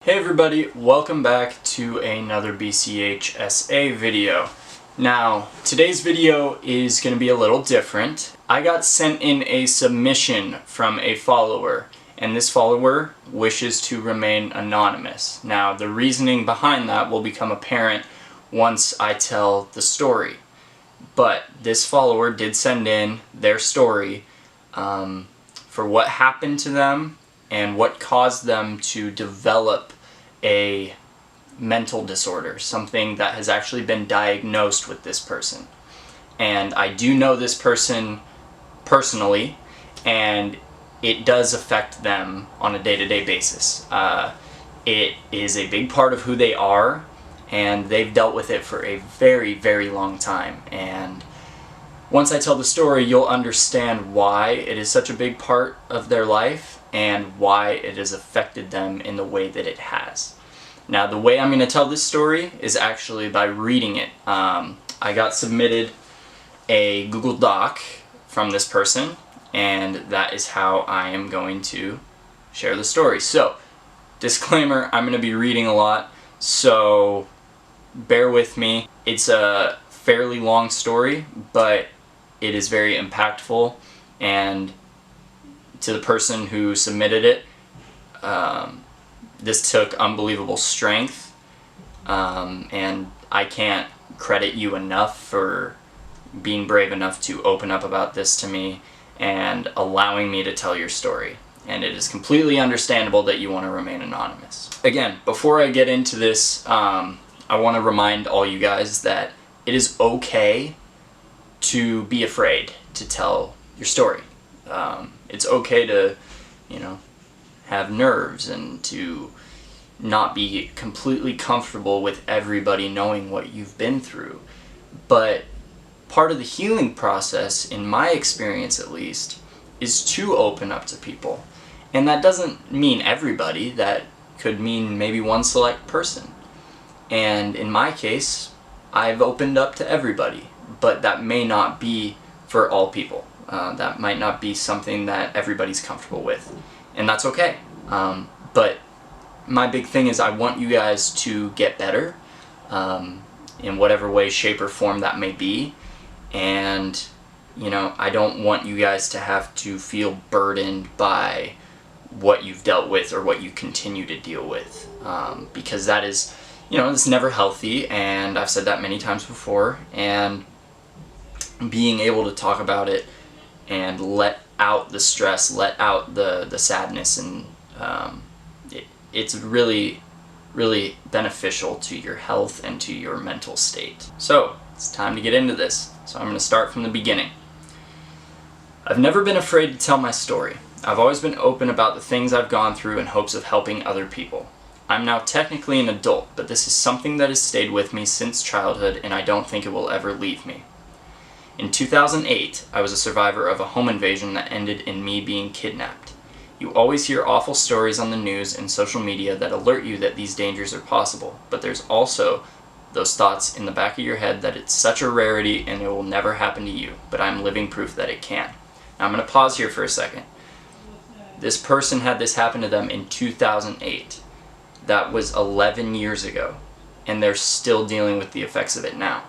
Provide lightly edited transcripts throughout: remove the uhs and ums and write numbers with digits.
Hey everybody, welcome back to another BCHSA video. Now, today's video is going to be a little different. I got sent in a submission from a follower, and this follower wishes to remain anonymous. Now, the reasoning behind that will become apparent once I tell the story. But this follower did send in their story for what happened to them and what caused them to develop a mental disorder, something that has actually been diagnosed with this person. And I do know this person personally, and it does affect them on a day-to-day basis. It is a big part of who they are, and they've dealt with it for a very, very long time. And once I tell the story, you'll understand why it is such a big part of their life and why it has affected them in the way that it has. Now, the way I'm going to tell this story is actually by reading it. I got submitted a Google Doc from this person, and that is how I am going to share the story. So, disclaimer, I'm going to be reading a lot, so bear with me. It's a fairly long story, but it is very impactful, and to the person who submitted it, this took unbelievable strength, and I can't credit you enough for being brave enough to open up about this to me and allowing me to tell your story. And it is completely understandable that you want to remain anonymous. Again, before I get into this, I want to remind all you guys that it is okay to be afraid to tell your story. It's okay to, have nerves and to not be completely comfortable with everybody knowing what you've been through. But part of the healing process, in my experience at least, is to open up to people. And that doesn't mean everybody. That could mean maybe one select person. And in my case, I've opened up to everybody. But that may not be for all people. That might not be something that everybody's comfortable with. And that's okay. But my big thing is I want you guys to get better in whatever way, shape, or form that may be. And, I don't want you guys to have to feel burdened by what you've dealt with or what you continue to deal with. Because that is, it's never healthy, and I've said that many times before. And being able to talk about it and let out the stress, let out the sadness, and it's really, really beneficial to your health and to your mental state. So, it's time to get into this. So I'm going to start from the beginning. I've never been afraid to tell my story. I've always been open about the things I've gone through in hopes of helping other people. I'm now technically an adult, but this is something that has stayed with me since childhood, and I don't think it will ever leave me. In 2008, I was a survivor of a home invasion that ended in me being kidnapped. You always hear awful stories on the news and social media that alert you that these dangers are possible, but there's also those thoughts in the back of your head that it's such a rarity and it will never happen to you, but I'm living proof that it can. Now I'm going to pause here for a second. This person had this happen to them in 2008. That was 11 years ago, and they're still dealing with the effects of it now.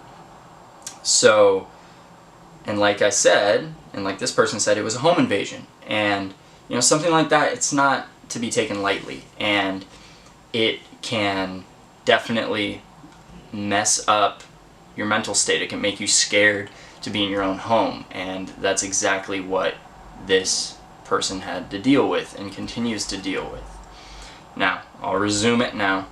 So, and like I said, and like this person said, it was a home invasion, and something like that, it's not to be taken lightly, and it can definitely mess up your mental state. It can make you scared to be in your own home, and that's exactly what this person had to deal with and continues to deal with. Now, I'll resume it now.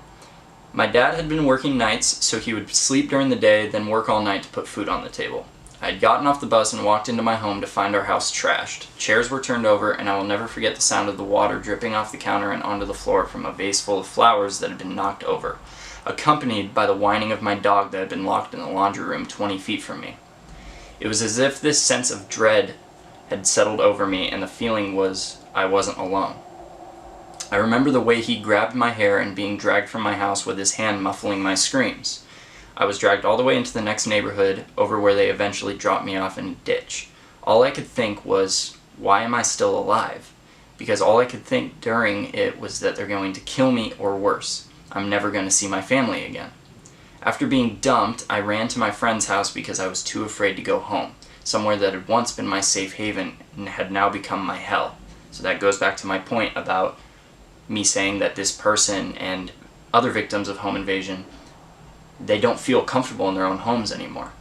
My dad had been working nights, so he would sleep during the day, then work all night to put food on the table. I had gotten off the bus and walked into my home to find our house trashed. Chairs were turned over, and I will never forget the sound of the water dripping off the counter and onto the floor from a vase full of flowers that had been knocked over, accompanied by the whining of my dog that had been locked in the laundry room 20 feet from me. It was as if this sense of dread had settled over me, and the feeling was I wasn't alone. I remember the way he grabbed my hair and being dragged from my house with his hand muffling my screams. I was dragged all the way into the next neighborhood, over where they eventually dropped me off in a ditch. All I could think was, why am I still alive? because all I could think during it was that they're going to kill me or worse. I'm never going to see my family again. After being dumped, I ran to my friend's house because I was too afraid to go home, somewhere that had once been my safe haven and had now become my hell. So that goes back to my point about me saying that this person and other victims of home invasion, they don't feel comfortable in their own homes anymore.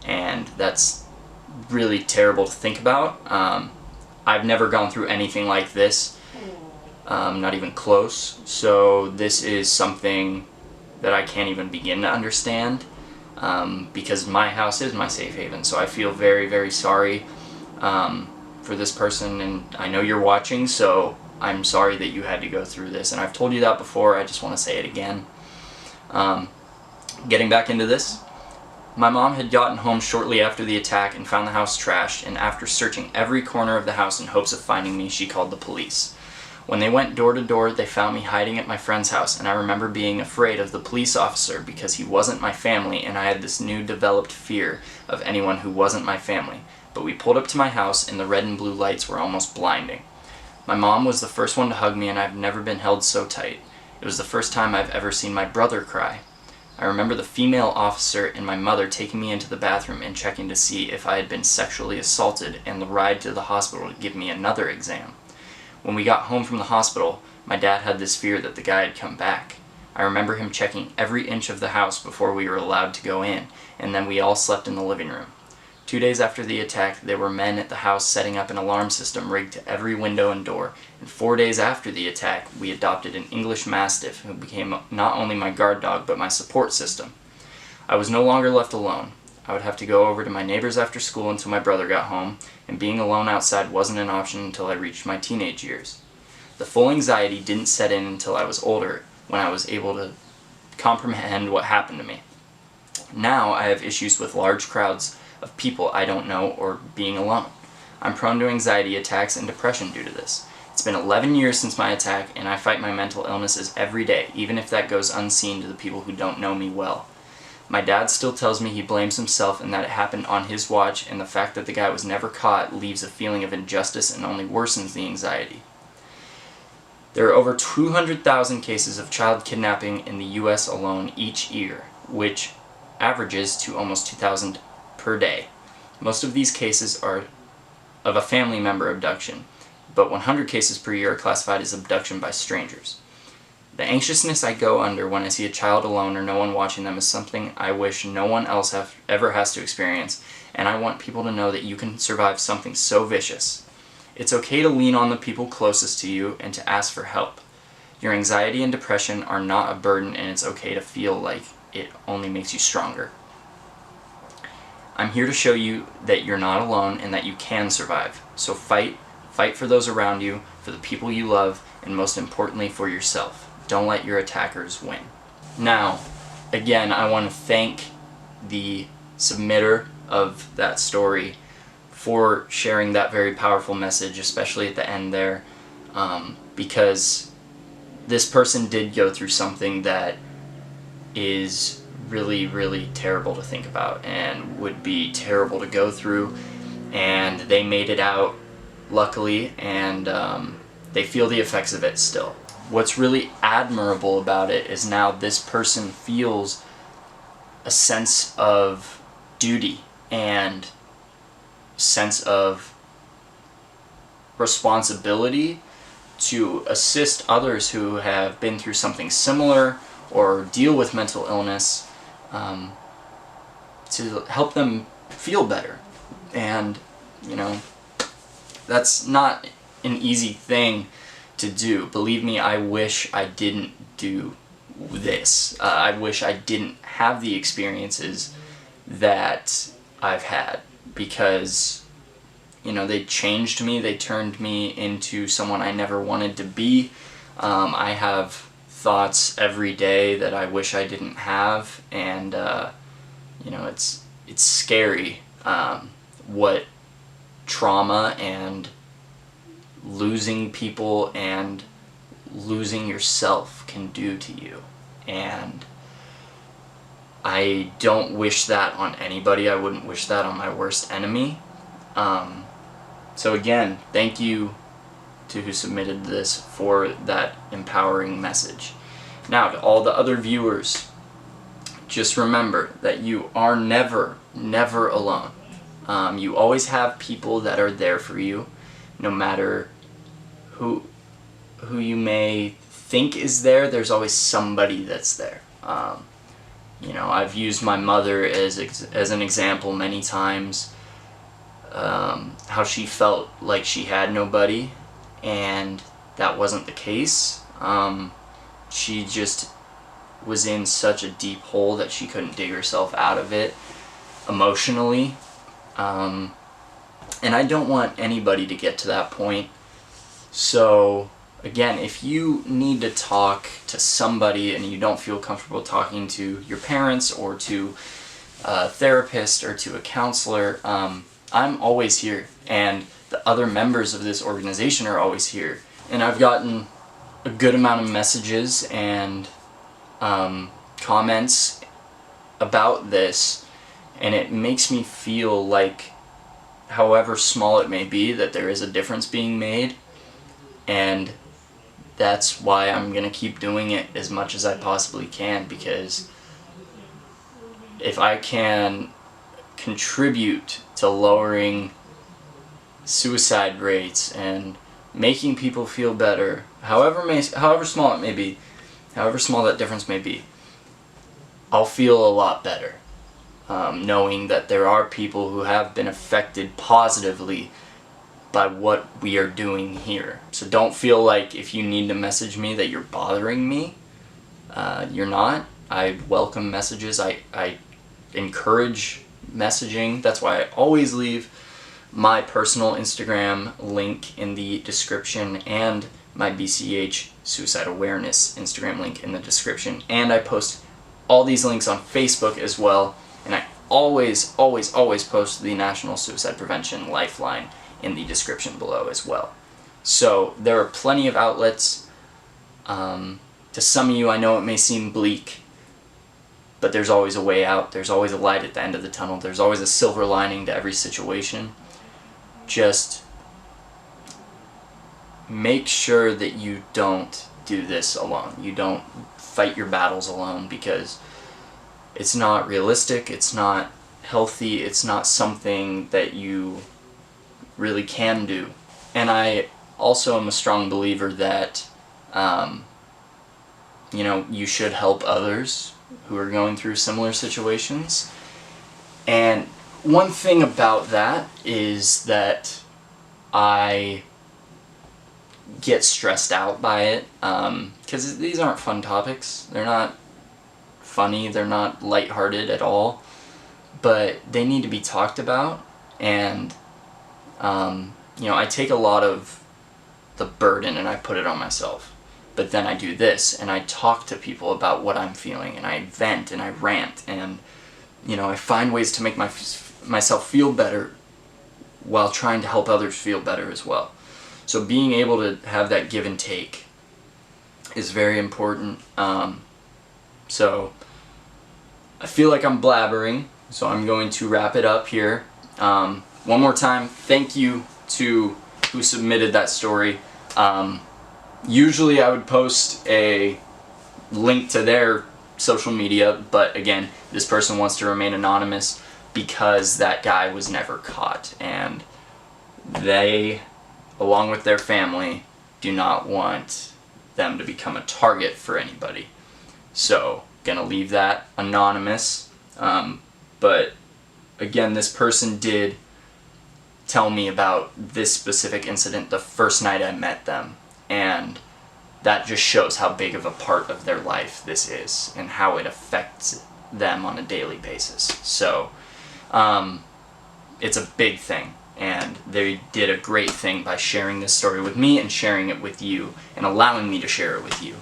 And that's really terrible to think about. I've never gone through anything like this, not even close. So this is something that I can't even begin to understand, because my house is my safe haven. So I feel very, very sorry for this person, and I know you're watching, so I'm sorry that you had to go through this. And I've told you that before, I just want to say it again. Getting back into this, my mom had gotten home shortly after the attack and found the house trashed, and after searching every corner of the house in hopes of finding me, she called the police. When they went door to door, they found me hiding at my friend's house, and I remember being afraid of the police officer because he wasn't my family, and I had this new developed fear of anyone who wasn't my family. But we pulled up to my house, and the red and blue lights were almost blinding. My mom was the first one to hug me, and I've never been held so tight. It was the first time I've ever seen my brother cry. I remember the female officer and my mother taking me into the bathroom and checking to see if I had been sexually assaulted, and the ride to the hospital to give me another exam. When we got home from the hospital, my dad had this fear that the guy had come back. I remember him checking every inch of the house before we were allowed to go in, and then we all slept in the living room. 2 days after the attack, there were men at the house setting up an alarm system rigged to every window and door, and 4 days after the attack, we adopted an English Mastiff who became not only my guard dog, but my support system. I was no longer left alone. I would have to go over to my neighbors after school until my brother got home, and being alone outside wasn't an option until I reached my teenage years. The full anxiety didn't set in until I was older, when I was able to comprehend what happened to me. Now I have issues with large crowds of people I don't know or being alone. I'm prone to anxiety attacks and depression due to this. It's been 11 years since my attack, and I fight my mental illnesses every day, even if that goes unseen to the people who don't know me well. My dad still tells me he blames himself and that it happened on his watch, and the fact that the guy was never caught leaves a feeling of injustice and only worsens the anxiety. There are over 200,000 cases of child kidnapping in the US alone each year, which averages to almost 2,000 per day. Most of these cases are of a family member abduction, but 100 cases per year are classified as abduction by strangers. The anxiousness I go under when I see a child alone or no one watching them is something I wish no one else ever has to experience, and I want people to know that you can survive something so vicious. It's okay to lean on the people closest to you and to ask for help. Your anxiety and depression are not a burden, and it's okay to feel like it only makes you stronger. I'm here to show you that you're not alone and that you can survive. So fight for those around you, for the people you love, and most importantly for yourself. Don't let your attackers win. Now, again, I want to thank the submitter of that story for sharing that very powerful message, especially at the end there, because this person did go through something that is really, really terrible to think about and would be terrible to go through, and they made it out, luckily, and they feel the effects of it still. What's really admirable about it is now this person feels a sense of duty and sense of responsibility to assist others who have been through something similar or deal with mental illness, to help them feel better. And, you know, that's not an easy thing to do. Believe me, I wish I didn't do this. I wish I didn't have the experiences that I've had, because, you know, they changed me. They turned me into someone I never wanted to be. I have thoughts every day that I wish I didn't have, and you know, it's scary what trauma and losing people and losing yourself can do to you. And I don't wish that on anybody. I wouldn't wish that on my worst enemy. So again, thank you to who submitted this for that empowering message. Now, to all the other viewers, just remember that you are never, never alone. You always have people that are there for you, no matter who you may think is there. There's always somebody that's there. I've used my mother as an example many times. How she felt like she had nobody, and that wasn't the case. She just was in such a deep hole that she couldn't dig herself out of it emotionally. And I don't want anybody to get to that point. So again, if you need to talk to somebody and you don't feel comfortable talking to your parents or to a therapist or to a counselor, I'm always here, and the other members of this organization are always here. And I've gotten a good amount of messages and comments about this, and it makes me feel like, however small it may be, that there is a difference being made, and that's why I'm going to keep doing it as much as I possibly can, because if I can contribute to lowering suicide rates and making people feel better, however small it may be, however small that difference may be, I'll feel a lot better, knowing that there are people who have been affected positively by what we are doing here. So don't feel like if you need to message me that you're bothering me. You're not. I welcome messages. I encourage messaging. That's why I always leave my personal Instagram link in the description and my BCH Suicide Awareness Instagram link in the description. And I post all these links on Facebook as well. And I always post the National Suicide Prevention Lifeline in the description below as well. So there are plenty of outlets. To some of you, I know it may seem bleak, but there's always a way out. There's always a light at the end of the tunnel. There's always a silver lining to every situation. Just make sure that you don't do this alone. You don't fight your battles alone, because it's not realistic, it's not healthy, it's not something that you really can do. And I also am a strong believer that you should help others who are going through similar situations. And one thing about that is that I get stressed out by it, because these aren't fun topics. They're not funny, they're not lighthearted at all, but they need to be talked about. And I take a lot of the burden and I put it on myself. But then I do this, and I talk to people about what I'm feeling, and I vent and I rant, and I find ways to make myself feel better while trying to help others feel better as well. So being able to have that give and take is very important. So I feel like I'm blabbering, so I'm going to wrap it up here. One more time, thank you to who submitted that story. Usually I would post a link to their social media, but again, this person wants to remain anonymous because that guy was never caught, and they, along with their family, do not want them to become a target for anybody. So, gonna leave that anonymous. But again, this person did tell me about this specific incident the first night I met them, and that just shows how big of a part of their life this is and how it affects them on a daily basis. So it's a big thing, and they did a great thing by sharing this story with me and sharing it with you and allowing me to share it with you.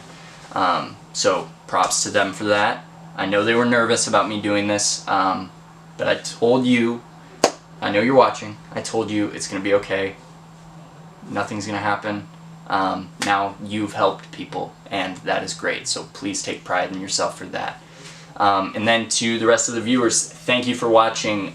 So props to them for that. I know they were nervous about me doing this, but I told you, I know you're watching, I told you it's going to be okay. Nothing's going to happen. Now you've helped people, and that is great, so please take pride in yourself for that. And then to the rest of the viewers, thank you for watching.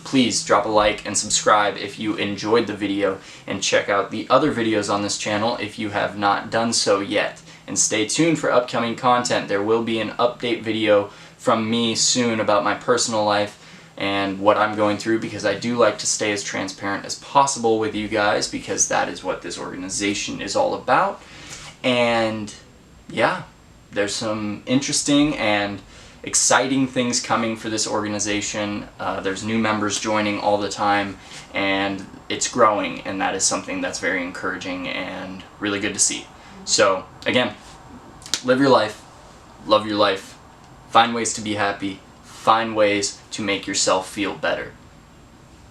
Please drop a like and subscribe if you enjoyed the video, and check out the other videos on this channel if you have not done so yet. And stay tuned for upcoming content. There will be an update video from me soon about my personal life and what I'm going through, because I do like to stay as transparent as possible with you guys, because that is what this organization is all about. And yeah, there's some interesting and exciting things coming for this organization. There's new members joining all the time, and it's growing, and that is something that's very encouraging and really good to see. So again, live your life, love your life, find ways to be happy, find ways to make yourself feel better.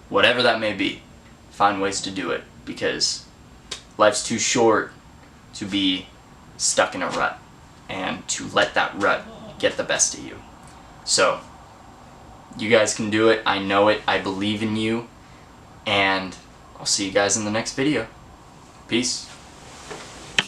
Whatever that may be, find ways to do it, because life's too short to be stuck in a rut and to let that rut get the best of you. So, you guys can do it. I know it. I believe in you. And I'll see you guys in the next video. Peace.